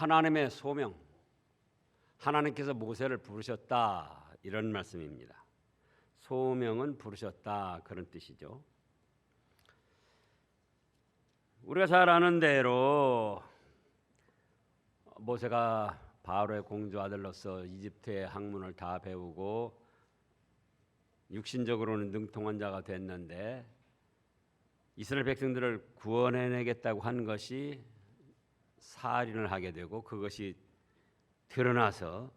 하나님의 소명, 하나님께서 모세를 부르셨다 이런 말씀입니다. 소명은 부르셨다 그런 뜻이죠. 우리가 잘 아는 대로 모세가 바로의 공주 아들로서 이집트의 학문을 다 배우고 육신적으로는 능통한 자가 됐는데 이스라엘 백성들을 구원해내겠다고 한 것이 살인을 하게 되고 그것이 드러나서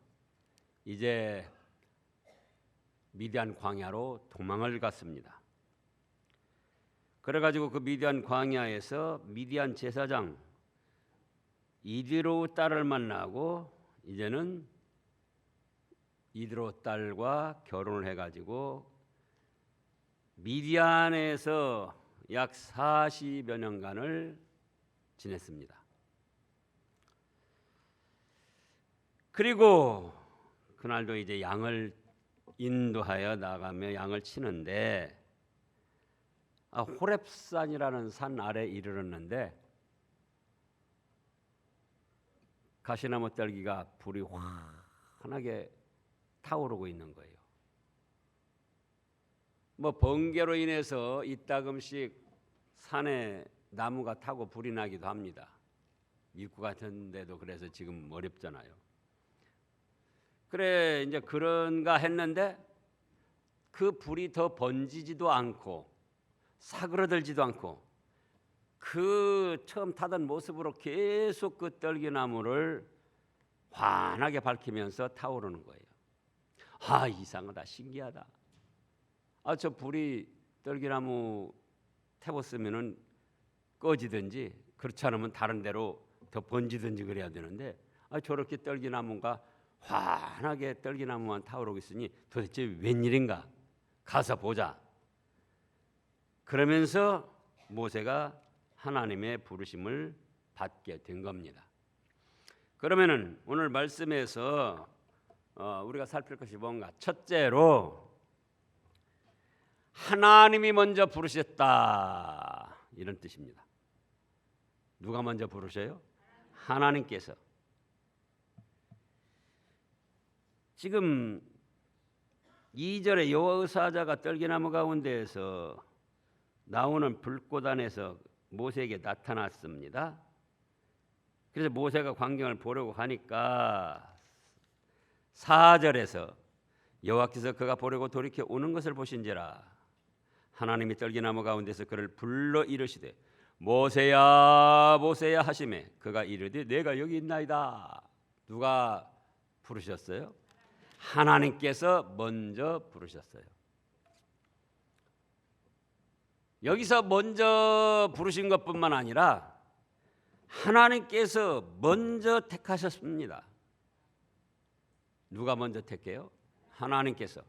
이제 미디안 광야로 도망을 갔습니다. 그래가지고 그 미디안 광야에서 미디안 제사장 이드로 딸을 만나고 이제는 이드로 딸과 결혼을 해가지고 미디안에서 약 40여 년간을 지냈습니다. 그리고 그날도 이제 양을 인도하여 나가며 양을 치는데 호렙산이라는 산 아래에 이르렀는데 가시나무 떨기가 불이 환하게 타오르고 있는 거예요. 뭐 번개로 인해서 이따금씩 산에 나무가 타고 불이 나기도 합니다. 미국 같은 데도 그래서 지금 어렵잖아요. 그래 이제 그런가 했는데 그 불이 더 번지지도 않고 사그러들지도 않고 그 처음 타던 모습으로 계속 그 떨기나무를 환하게 밝히면서 타오르는 거예요. 이상하다, 신기하다. 저 불이 떨기나무 태웠으면은 꺼지든지 그렇지 않으면 다른 데로 더 번지든지 그래야 되는데 저렇게 떨기나무가 환하게 떨기나무만 타오르고 있으니 도대체 웬일인가 가서 보자. 그러면서 모세가 하나님의 부르심을 받게 된 겁니다. 그러면은 오늘 말씀에서 우리가 살필 것이 뭔가? 첫째로 하나님이 먼저 부르셨다 이런 뜻입니다. 누가 먼저 부르셔요? 하나님께서. 지금 2절에 여호와의 사자가 떨기나무 가운데에서 나오는 불꽃 안에서 모세에게 나타났습니다. 그래서 모세가 광경을 보려고 하니까 4절에서 여호와께서 그가 보려고 돌이켜 오는 것을 보신지라 하나님이 떨기나무 가운데서 그를 불러 이르시되 모세야 모세야 하시매 그가 이르되 내가 여기 있나이다. 누가 부르셨어요? 하나님께서 먼저 부르셨어요. 여기서 먼저 부르신 것뿐만 아니라 하나님께서 먼저 택하셨습니다. 누가 먼저 택해요? 하나님께서.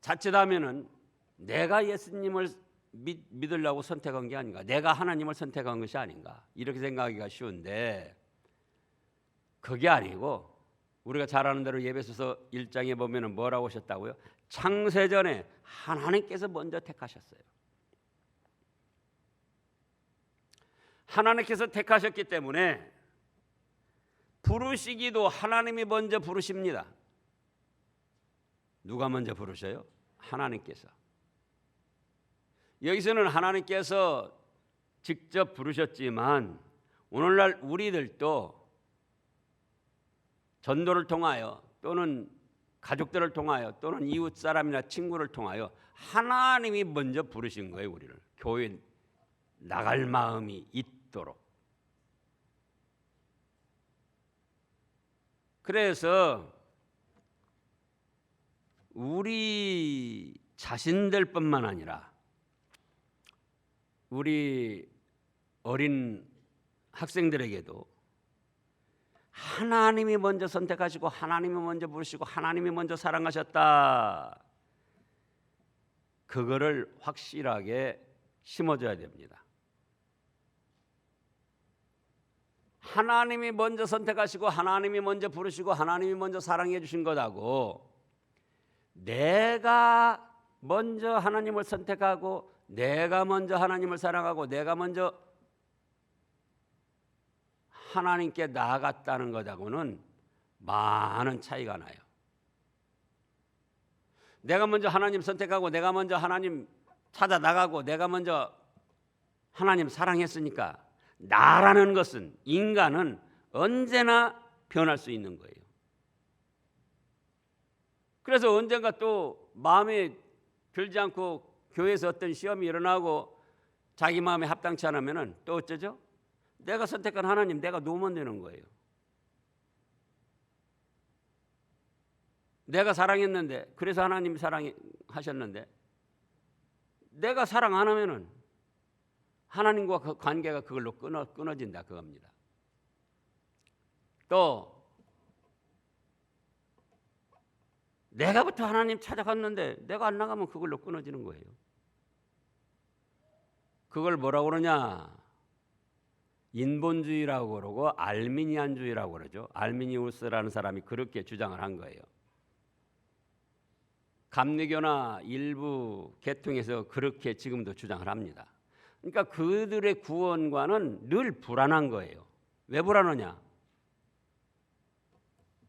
자칫하면은 내가 예수님을 믿으려고 선택한 게 아닌가, 내가 하나님을 선택한 것이 아닌가 이렇게 생각하기가 쉬운데 그게 아니고 우리가 잘 아는 대로 에베소서 1장에 보면은 뭐라고 하셨다고요? 창세전에 하나님께서 먼저 택하셨어요. 하나님께서 택하셨기 때문에 부르시기도 하나님이 먼저 부르십니다. 누가 먼저 부르셔요? 하나님께서. 여기서는 하나님께서 직접 부르셨지만 오늘날 우리들도 전도를 통하여 또는 가족들을 통하여 또는 이웃 사람이나 친구를 통하여 하나님이 먼저 부르신 거예요. 우리를 교회 나갈 마음이 있도록. 그래서 우리 자신들뿐만 아니라 우리 어린 학생들에게도 하나님이 먼저 선택하시고 하나님이 먼저 부르시고 하나님이 먼저 사랑하셨다. 그거를 확실하게 심어줘야 됩니다. 하나님이 먼저 선택하시고 하나님이 먼저 부르시고 하나님이 먼저 사랑해 주신 것하고 내가 먼저 하나님을 선택하고 내가 먼저 하나님을 사랑하고 내가 먼저 하나님께 나아갔다는 것하고는 많은 차이가 나요. 내가 먼저 하나님 선택하고 내가 먼저 하나님 찾아 나가고 내가 먼저 하나님 사랑했으니까 나라는 것은, 인간은 언제나 변할 수 있는 거예요. 그래서 언젠가 또 마음에 들지 않고 교회에서 어떤 시험이 일어나고 자기 마음에 합당치 않으면 또 어쩌죠? 내가 선택한 하나님 내가 놓으면 되는 거예요. 내가 사랑했는데, 그래서 하나님 사랑하셨는데 내가 사랑 안 하면은 하나님과 그 관계가 그걸로 끊어진다 그겁니다. 또 내가부터 하나님 찾아갔는데 내가 안 나가면 그걸로 끊어지는 거예요. 그걸 뭐라고 그러냐? 인본주의라고 그러고 알미니안주의라고 그러죠. 알미니우스라는 사람이 그렇게 주장을 한 거예요. 감리교나 일부 계통에서 그렇게 지금도 주장을 합니다. 그러니까 그들의 구원과는 늘 불안한 거예요. 왜 불안하냐?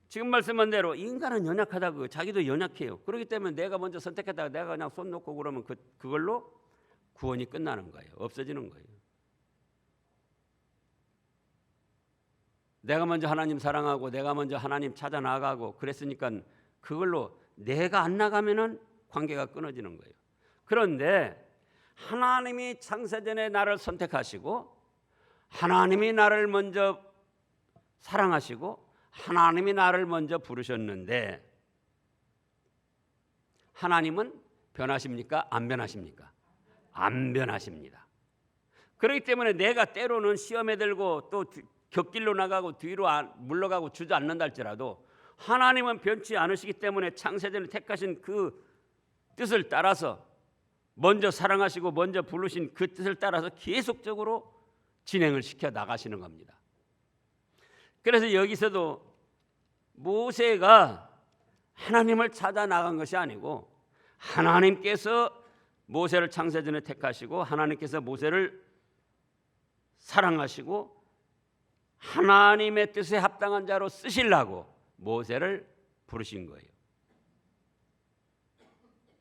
지금 말씀한 대로 인간은 연약하다고, 자기도 연약해요. 그렇기 때문에 내가 먼저 선택했다가 내가 그냥 손 놓고 그러면 그걸로 구원이 끝나는 거예요. 없어지는 거예요. 내가 먼저 하나님 사랑하고 내가 먼저 하나님 찾아 나가고 그랬으니까 그걸로 내가 안 나가면은 관계가 끊어지는 거예요. 그런데 하나님이 창세전에 나를 선택하시고 하나님이 나를 먼저 사랑하시고 하나님이 나를 먼저 부르셨는데 하나님은 변하십니까? 안 변하십니까? 안 변하십니다. 그렇기 때문에 내가 때로는 시험에 들고 또 곁길로 나가고 뒤로 물러가고 주저앉는다 할지라도 하나님은 변치 않으시기 때문에 창세전에 택하신 그 뜻을 따라서 먼저 사랑하시고 먼저 부르신 그 뜻을 따라서 계속적으로 진행을 시켜 나가시는 겁니다. 그래서 여기서도 모세가 하나님을 찾아 나간 것이 아니고 하나님께서 모세를 창세전에 택하시고 하나님께서 모세를 사랑하시고 하나님의 뜻에 합당한 자로 쓰시려고 모세를 부르신 거예요.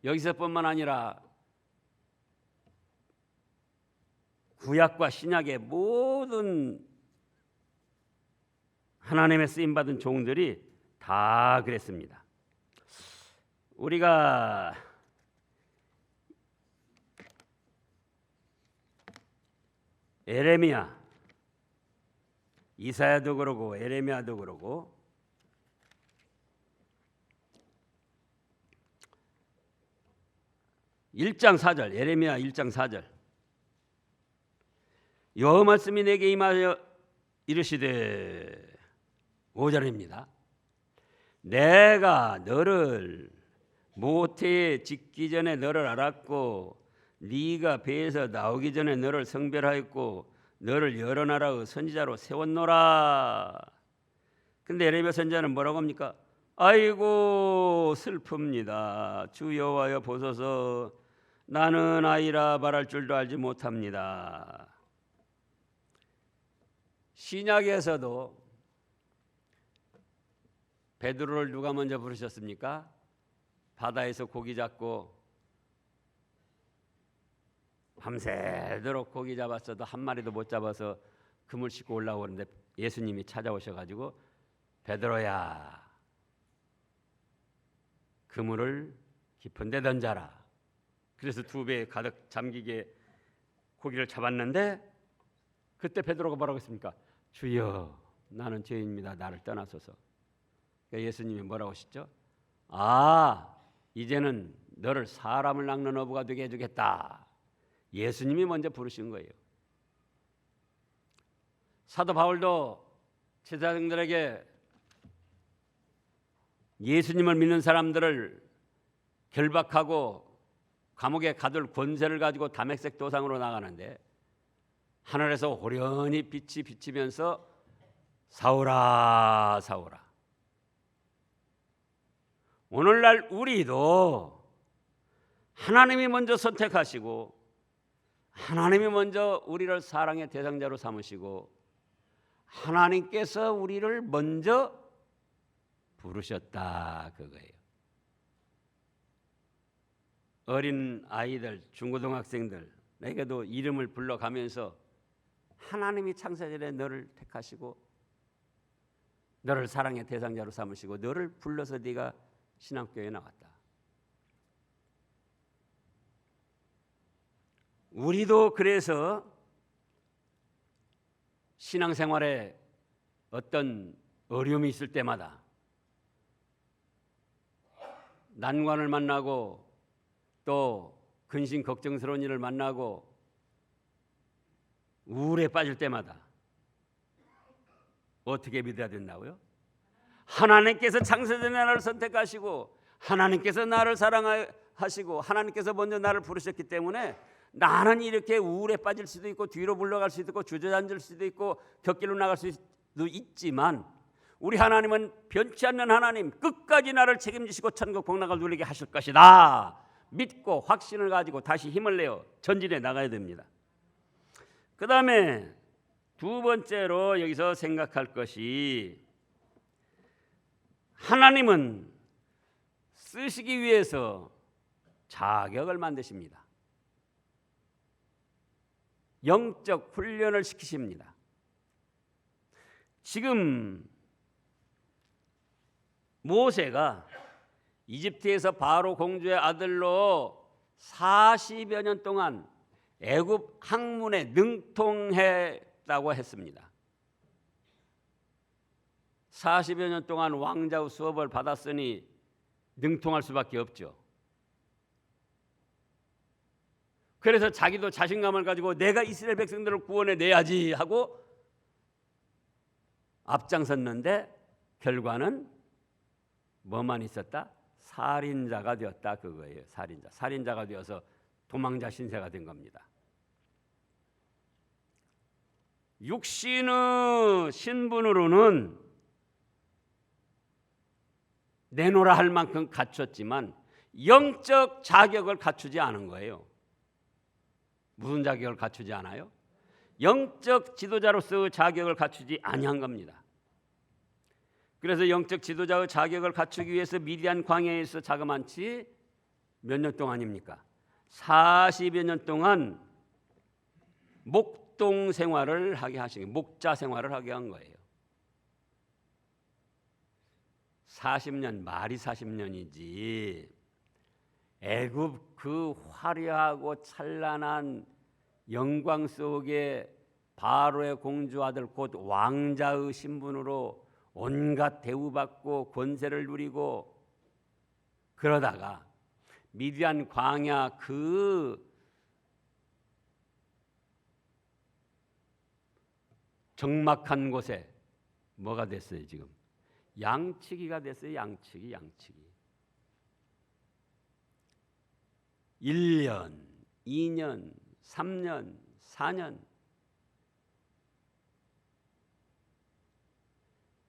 여기서뿐만 아니라 구약과 신약의 모든 하나님의 쓰임받은 종들이 다 그랬습니다. 우리가 에레미야, 이사야도 그러고 에레미야도 그러고 1장 4절, 에레미야 1장 4절. 여호와 말씀이 내게 임하여 이르시되 5절입니다. 내가 너를 모태에 짓기 전에 너를 알았고 네가 배에서 나오기 전에 너를 성별하였고 너를 여러 나라의 선지자로 세웠노라. 근데 에레미야 선지자는 뭐라고 합니까? 아이고 슬픕니다. 주 여호와여 보소서 나는 아이라 말할 줄도 알지 못합니다. 신약에서도 베드로를 누가 먼저 부르셨습니까? 바다에서 고기 잡고 밤새도록 고기 잡았어도 한 마리도 못 잡아서 그물 싣고 올라오는데 예수님이 찾아오셔가지고 베드로야 그물을 깊은 데 던져라. 그래서 2배 가득 잠기게 고기를 잡았는데 그때 베드로가 뭐라고 했습니까? 주여 나는 죄인입니다. 나를 떠나소서. 그러니까 예수님이 뭐라고 하시죠? 이제는 너를 사람을 낚는 어부가 되게 해주겠다. 예수님이 먼저 부르신 거예요. 사도 바울도 제자들에게 예수님을 믿는 사람들을 결박하고 감옥에 가둘 권세를 가지고 다메섹 도상으로 나가는데 하늘에서 호련히 빛이 비치면서 사울아 사울아. 오늘날 우리도 하나님이 먼저 선택하시고 하나님이 먼저 우리를 사랑의 대상자로 삼으시고 하나님께서 우리를 먼저 부르셨다 그거예요. 어린 아이들, 중고등학생들 내게도 이름을 불러가면서 하나님이 창세전에 너를 택하시고 너를 사랑의 대상자로 삼으시고 너를 불러서 네가 신앙교회에 나왔다. 우리도 그래서 신앙생활에 어떤 어려움이 있을 때마다 난관을 만나고 또 근심 걱정스러운 일을 만나고 우울에 빠질 때마다 어떻게 믿어야 된다고요? 하나님께서 창세전에 나를 선택하시고 하나님께서 나를 사랑하시고 하나님께서 먼저 나를 부르셨기 때문에 나는 이렇게 우울에 빠질 수도 있고 뒤로 물러갈 수도 있고 주저앉을 수도 있고 곁길로 나갈 수도 있지만 우리 하나님은 변치 않는 하나님, 끝까지 나를 책임지시고 천국 복락을 누리게 하실 것이다 믿고 확신을 가지고 다시 힘을 내어 전진해 나가야 됩니다. 그 다음에 두 번째로 여기서 생각할 것이 하나님은 쓰시기 위해서 자격을 만드십니다. 영적 훈련을 시키십니다. 지금 모세가 이집트에서 바로 공주의 아들로 40여 년 동안 애굽 학문에 능통했다고 했습니다. 40여 년 동안 왕자의 수업을 받았으니 능통할 수밖에 없죠. 그래서 자기도 자신감을 가지고 내가 이스라엘 백성들을 구원해 내야지 하고 앞장섰는데 결과는 뭐만 있었다? 살인자가 되었다 그거예요. 살인자가 되어서 도망자 신세가 된 겁니다. 육신의 신분으로는 내놓으라 할 만큼 갖췄지만 영적 자격을 갖추지 않은 거예요. 무슨 자격을 갖추지 않아요? 영적 지도자로서의 자격을 갖추지 아니한 겁니다. 그래서 영적 지도자의 자격을 갖추기 위해서 미디안 광야에서 자그만치 몇 년 동안입니까? 40여 년 동안 목동 생활을 하게 하신 거예요. 목자 생활을 하게 한 거예요. 40년, 말이 40년이지 애굽 그 화려하고 찬란한 영광 속에 바로의 공주 아들 곧 왕자의 신분으로 온갖 대우받고 권세를 누리고 그러다가 미디안 광야 그 적막한 곳에 뭐가 됐어요 지금? 양치기가 됐어요. 양치기. 1년, 2년, 3년, 4년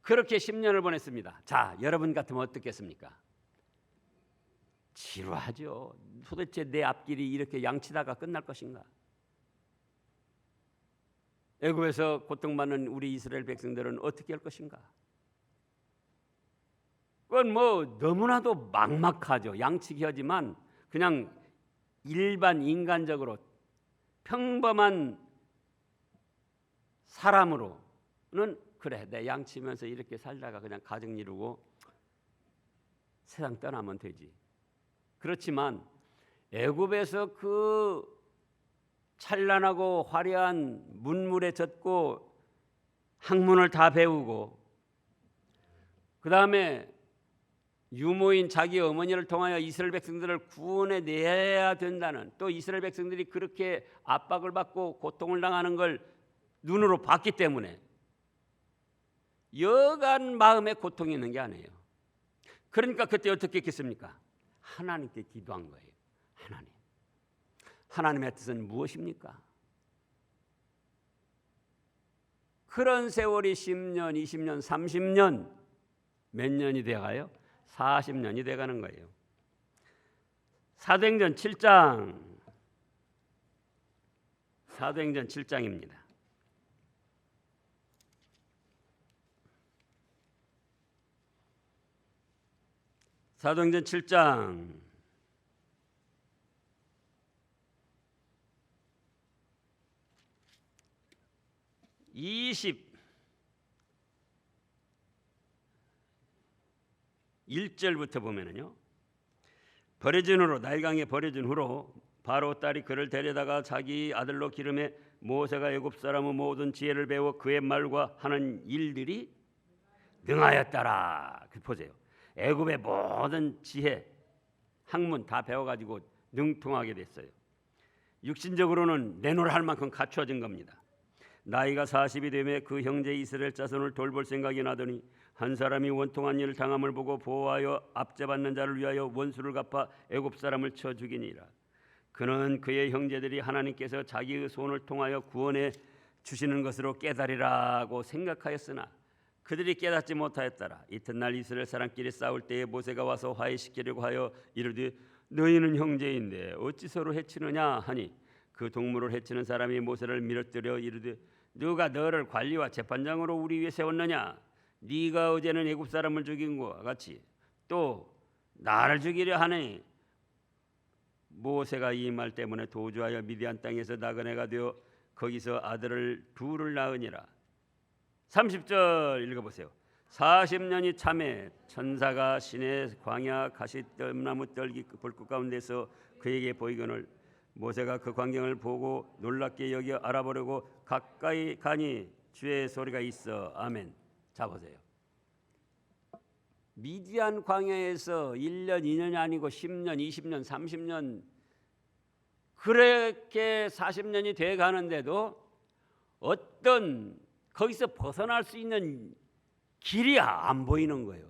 그렇게 10년을 보냈습니다. 자, 여러분 같으면 어떻겠습니까? 지루하죠. 도대체 내 앞길이 이렇게 양치다가 끝날 것인가? 애굽에서 고통받는 우리 이스라엘 백성들은 어떻게 할 것인가? 그건 뭐 너무나도 막막하죠. 양치기 하지만 그냥 일반 인간적으로 평범한 사람으로는 그래 내 양치면서 이렇게 살다가 그냥 가정 이루고 세상 떠나면 되지. 그렇지만 애굽에서 그 찬란하고 화려한 문물에 젖고 학문을 다 배우고 그 다음에 유모인 자기 어머니를 통하여 이스라엘 백성들을 구원해 내야 된다는 또 이스라엘 백성들이 그렇게 압박을 받고 고통을 당하는 걸 눈으로 봤기 때문에 여간 마음에 고통이 있는 게 아니에요. 그러니까 그때 어떻게 했겠습니까? 하나님께 기도한 거예요. 하나님의 뜻은 무엇입니까? 그런 세월이 10년, 20년, 30년 몇 년이 돼가요? 40년이 돼가는 거예요. 사도행전 7장입니다. 사도행전 7장 21절부터 보면은요. 버려진 후로 나일강에 버려진 후로 바로 딸이 그를 데려다가 자기 아들로 기름에 모세가 애굽 사람의 모든 지혜를 배워 그의 말과 하는 일들이 능하였더라. 보세요. 애굽의 모든 지혜, 학문 다 배워가지고 능통하게 됐어요. 육신적으로는 내놓을 만큼 갖추어진 겁니다. 나이가 40이 되매 그 형제 이스라엘 자손을 돌볼 생각이 나더니 한 사람이 원통한 일을 당함을 보고 보호하여 압제받는 자를 위하여 원수를 갚아 애굽 사람을 쳐 죽이니라. 그는 그의 형제들이 하나님께서 자기의 손을 통하여 구원해 주시는 것으로 깨달으라고 생각하였으나 그들이 깨닫지 못하였더라. 이튿날 이스라엘 사람끼리 싸울 때에 모세가 와서 화해시키려고 하여 이르되 너희는 형제인데 어찌 서로 해치느냐 하니 그 동물을 해치는 사람이 모세를 밀어뜨려 이르되 누가 너를 관리와 재판장으로 우리 위에 세웠느냐? 네가 어제는 애굽 사람을 죽인 것과 같이 또 나를 죽이려 하니 모세가 이 말 때문에 도주하여 미디안 땅에서 나그네가 되어 거기서 아들을 둘을 낳으니라. 30절 읽어보세요. 40년이 참에 천사가 시내 광야 가시덤나무 떨기 불꽃 가운데서 그에게 보이거늘 모세가 그 광경을 보고 놀랍게 여겨 알아보려고 가까이 가니 주의 소리가 있어. 아멘. 자 보세요. 미디안 광야에서 1년, 2년이 아니고 10년, 20년, 30년 그렇게 40년이 돼 가는데도 어떤 거기서 벗어날 수 있는 길이 안 보이는 거예요.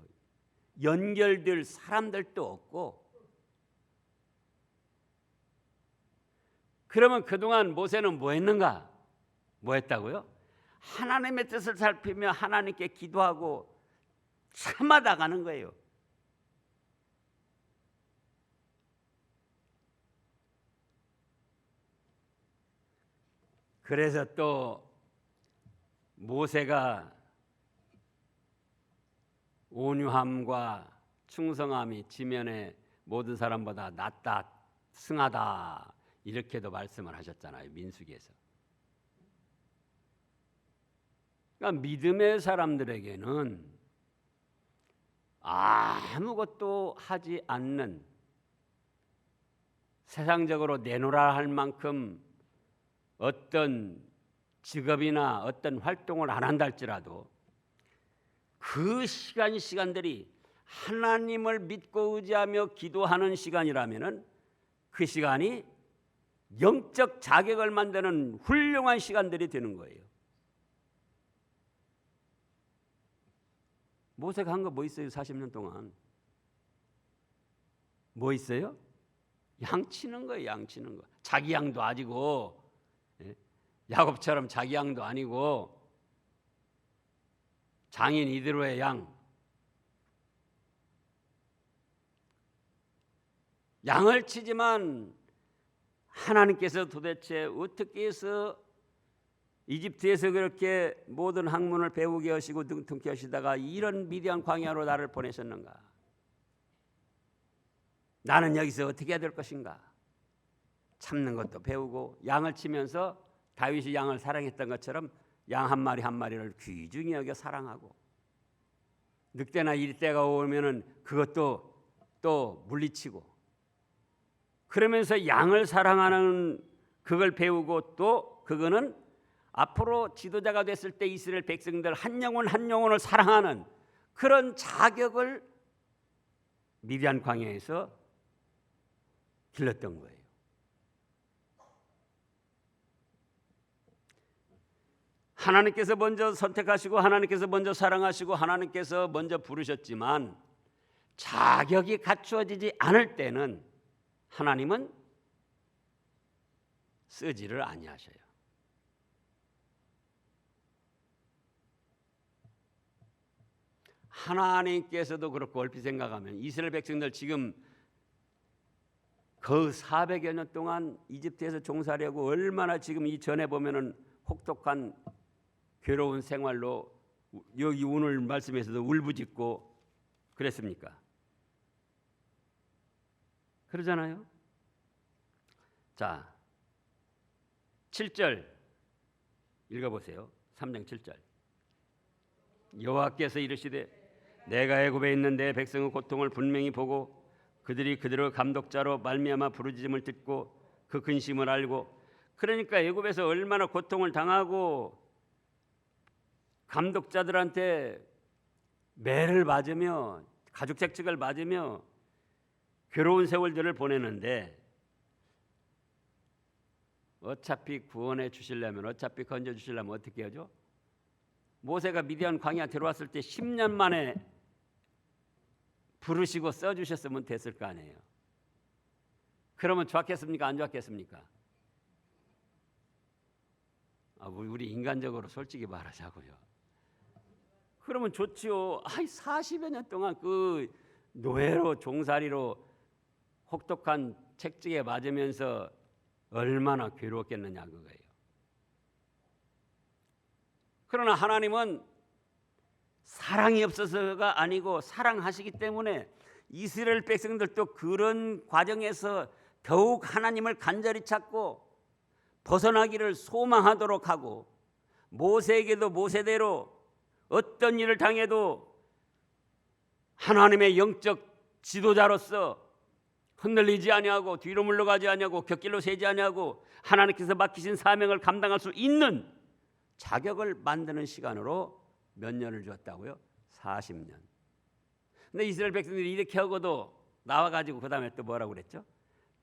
연결될 사람들도 없고. 그러면 그동안 모세는 뭐 했는가? 뭐 했다고요? 하나님의 뜻을 살피며 하나님께 기도하고 참아다 가는 거예요. 그래서 또 모세가 온유함과 충성함이 지면의 모든 사람보다 낫다, 승하다 이렇게도 말씀을 하셨잖아요. 민수기에서. 그러니까 믿음의 사람들에게는 아무것도 하지 않는 세상적으로 내놓으라 할 만큼 어떤 직업이나 어떤 활동을 안 한다 할지라도 그 시간들이 하나님을 믿고 의지하며 기도하는 시간이라면은 그 시간이 영적 자격을 만드는 훌륭한 시간들이 되는 거예요. 모세가 한 거 뭐 있어요? 40년 동안 뭐 있어요? 양 치는 거예요. 양 치는 거. 자기 양도 아니고 야곱처럼 자기 양도 아니고 장인 이대로의 양. 양을 치지만 하나님께서 도대체 어떻게 해서 이집트에서 그렇게 모든 학문을 배우게 하시고 능통케 하시다가 이런 미디안 광야로 나를 보내셨는가? 나는 여기서 어떻게 해야 될 것인가? 참는 것도 배우고 양을 치면서 다윗이 양을 사랑했던 것처럼 양 한 마리 한 마리를 귀중히 여겨 사랑하고 늑대나 일대가 오면은 그것도 또 물리치고 그러면서 양을 사랑하는 그걸 배우고 또 그거는 앞으로 지도자가 됐을 때 이스라엘 백성들 한 영혼 한 영혼을 사랑하는 그런 자격을 미디안 광야에서 길렀던 거예요. 하나님께서 먼저 선택하시고 하나님께서 먼저 사랑하시고 하나님께서 먼저 부르셨지만 자격이 갖추어지지 않을 때는 하나님은 쓰지를 아니하셔요. 하나님께서도 그렇고 얼핏 생각하면 이스라엘 백성들 지금 그 400여 년 동안 이집트에서 종살이하고 얼마나 지금 이 전에 보면은 혹독한 괴로운 생활로 여기 오늘 말씀에서도 울부짖고 그랬습니까? 그러잖아요. 자, 7절 읽어보세요. 3장 7절. 여호와께서 이르시되 내가 애굽에 있는 내 백성의 고통을 분명히 보고 그들이 그들의 감독자로 말미암아 부르짖음을 듣고 그 근심을 알고, 그러니까 애굽에서 얼마나 고통을 당하고 감독자들한테 매를 맞으며 가족 책찍을 맞으며 괴로운 세월들을 보내는데 어차피 구원해 주시려면, 어차피 건져 주시려면 어떻게 하죠? 모세가 미디안 광야 들어왔을 때 10년 만에 부르시고 써주셨으면 됐을 거 아니에요. 그러면 좋았겠습니까? 안 좋았겠습니까? 우리 인간적으로 솔직히 말하자고요. 그러면 좋지요. 40여 년 동안 그 노예로 종살이로 혹독한 책찍에 맞으면서 얼마나 괴로웠겠느냐 그거예요. 그러나 하나님은 사랑이 없어서가 아니고 사랑하시기 때문에 이스라엘 백성들도 그런 과정에서 더욱 하나님을 간절히 찾고 벗어나기를 소망하도록 하고, 모세에게도 모세대로 어떤 일을 당해도 하나님의 영적 지도자로서 흔들리지 아니하고 뒤로 물러가지 아니하고 곁길로 새지 아니하고 하나님께서 맡기신 사명을 감당할 수 있는 자격을 만드는 시간으로 몇 년을 주었다고요? 40년. 근데 이스라엘 백성들이 이렇게 하고도 나와가지고 그 다음에 또 뭐라고 그랬죠?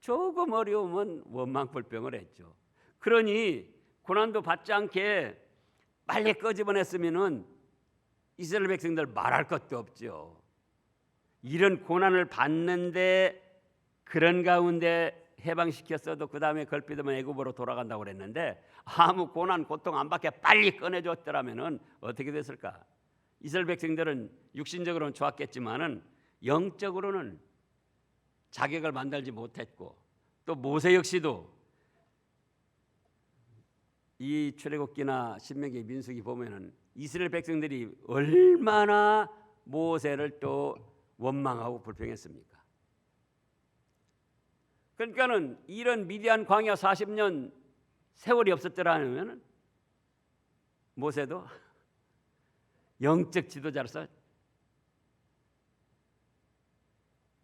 조금 어려우면 원망불평을 했죠. 그러니 고난도 받지 않게 빨리 꺼집어냈으면은 이스라엘 백성들 말할 것도 없죠. 이런 고난을 받는데 그런 가운데 해방시켰어도 그 다음에 걸핏하면 애굽으로 돌아간다고 그랬는데 아무 고난 고통 안 받게 빨리 꺼내줬더라면은 어떻게 됐을까? 이스라엘 백성들은 육신적으로는 좋았겠지만은 영적으로는 자격을 만들지 못했고, 또 모세 역시도 이 출애굽기나 신명기, 민수기 보면은 이스라엘 백성들이 얼마나 모세를 또 원망하고 불평했습니까? 그러니까는 이런 미디안 광야 40년 세월이 없었더라면 모세도 영적 지도자로서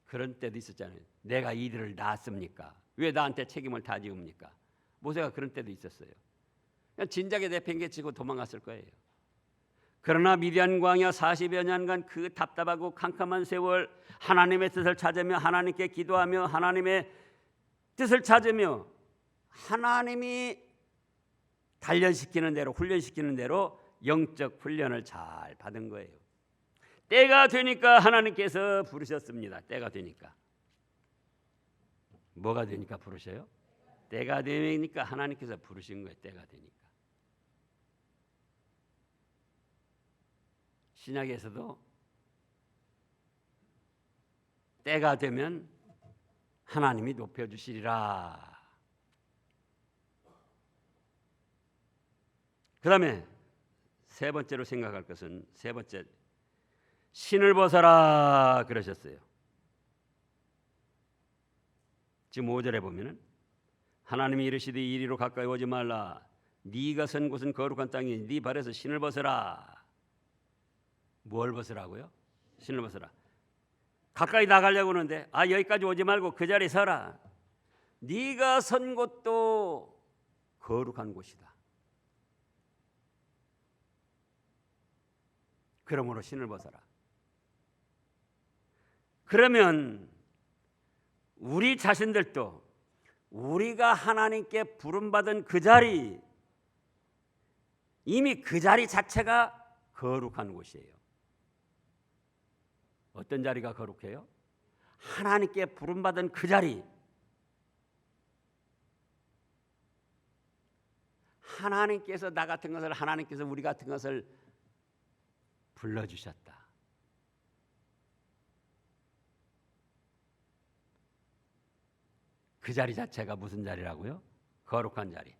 그런 때도 있었잖아요. 내가 이들을 낳았습니까? 왜 나한테 책임을 다 지웁니까? 모세가 그런 때도 있었어요. 그냥 진작에 내팽개치고 도망갔을 거예요. 그러나 미디안 광야 40여 년간 그 답답하고 캄캄한 세월 하나님의 뜻을 찾으며 하나님께 기도하며 하나님의 뜻을 찾으며 하나님이 단련시키는 대로 훈련시키는 대로 영적 훈련을 잘 받은 거예요. 때가 되니까 하나님께서 부르셨습니다. 때가 되니까. 뭐가 되니까 부르셔요? 때가 되니까 하나님께서 부르신 거예요. 때가 되니까. 신약에서도 때가 되면 하나님이 높여주시리라. 그 다음에 세 번째로 생각할 것은, 세 번째, 신을 벗어라 그러셨어요. 지금 5절에 보면은 하나님이 이르시되 이리로 가까이 오지 말라. 네가 선 곳은 거룩한 땅이니 네 발에서 신을 벗어라. 뭘 벗으라고요? 신을 벗어라. 가까이 나가려고 하는데 여기까지 오지 말고 그 자리에 서라. 네가 선 곳도 거룩한 곳이다. 그러므로 신을 벗어라. 그러면 우리 자신들도 우리가 하나님께 부름받은 그 자리, 이미 그 자리 자체가 거룩한 곳이에요. 어떤 자리가 거룩해요? 하나님께 부름받은 그 자리. 하나님께서 나 같은 것을, 하나님께서 우리 같은 것을 불러주셨다. 그 자리 자체가 무슨 자리라고요? 거룩한 자리.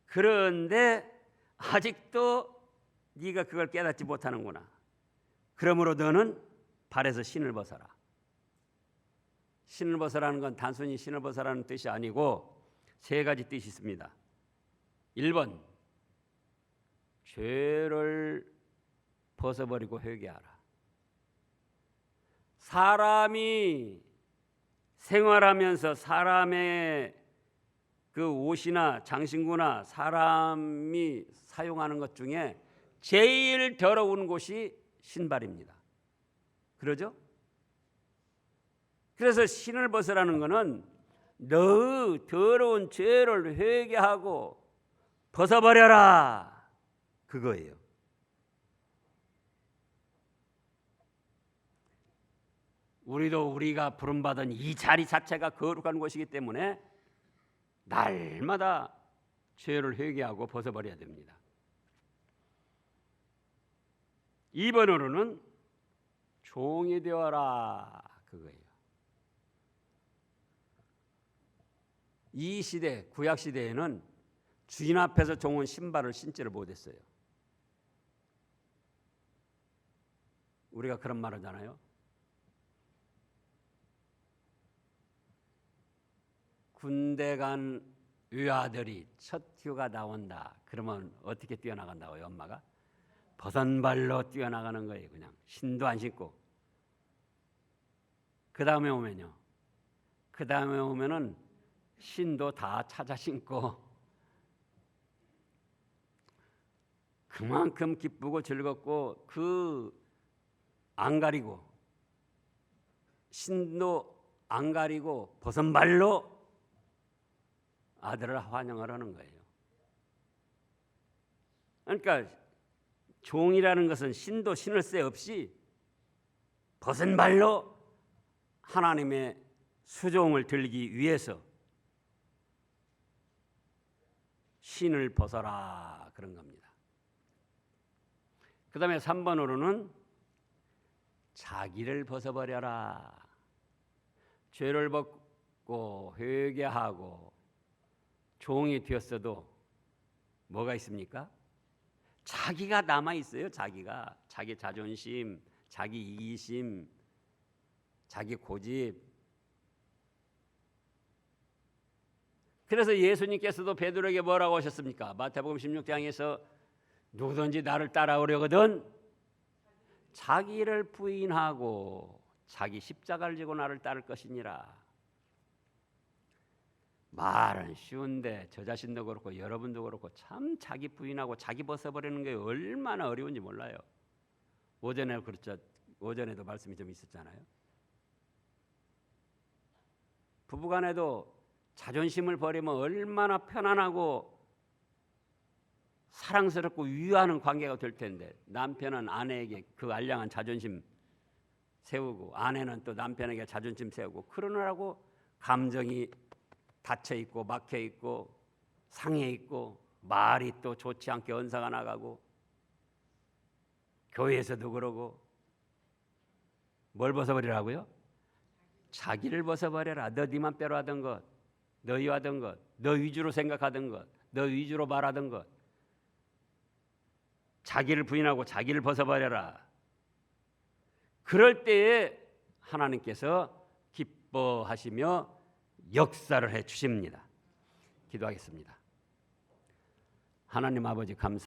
그런데 아직도 네가 그걸 깨닫지 못하는구나. 그러므로 너는 발에서 신을 벗어라. 신을 벗어라는 건 단순히 신을 벗어라는 뜻이 아니고 세 가지 뜻이 있습니다. 1번, 죄를 벗어버리고 회개하라. 사람이 생활하면서 사람의 그 옷이나 장신구나 사람이 사용하는 것 중에 제일 더러운 곳이 신발입니다. 그러죠? 그래서 신을 벗으라는 것은 너의 더러운 죄를 회개하고 벗어버려라, 그거예요. 우리도 우리가 부름받은 이 자리 자체가 거룩한 곳이기 때문에 날마다 죄를 회개하고 벗어버려야 됩니다. 2번으로는 종이 되어라, 그거예요. 이 시대, 구약 시대에는 주인 앞에서 종은 신발을 신지를 못했어요. 우리가 그런 말 하잖아요. 군대 간 외아들이 첫 휴가 나온다. 그러면 어떻게 뛰어나간다고요, 엄마가? 버선발로 뛰어나가는 거예요. 그냥 신도 안 신고. 그 다음에 오면은 신도 다 찾아 신고 그만큼 기쁘고 즐겁고 그 안 가리고 신도 안 가리고 버선발로 아들을 환영을 하는 거예요. 그러니까 종이라는 것은 신도 신을 새 없이 버선발로 하나님의 수종을 들기 위해서 신을 벗어라, 그런 겁니다. 그 다음에 3번으로는 자기를 벗어버려라. 죄를 벗고 회개하고 종이 되었어도 뭐가 있습니까? 자기가 남아있어요. 자기가. 자기 자존심, 자기 이기심, 자기 고집. 그래서 예수님께서도 베드로에게 뭐라고 하셨습니까? 마태복음 16장에서 누구든지 나를 따라오려거든 자기를 부인하고 자기 십자가를 지고 나를 따를 것이니라. 말은 쉬운데 저 자신도 그렇고 여러분도 그렇고 참 자기 부인하고 자기 벗어버리는 게 얼마나 어려운지 몰라요. 오전에도 말씀이 좀 있었잖아요. 부부간에도 자존심을 버리면 얼마나 편안하고 사랑스럽고 위하는 관계가 될 텐데 남편은 아내에게 그 알량한 자존심 세우고 아내는 또 남편에게 자존심 세우고 그러느라고 감정이 닫혀있고 막혀있고 상해있고 말이 또 좋지 않게 언사가 나가고 교회에서도 그러고 뭘 벗어버리라고요? 자기를 벗어버려라. 너 네 맘대로 하던 것, 너희 하던 것, 너 위주로 생각하던 것, 너 위주로 말하던 것, 자기를 부인하고 자기를 벗어버려라. 그럴 때에 하나님께서 기뻐하시며 역사를 해 주십니다. 기도하겠습니다. 하나님 아버지 감사합니다.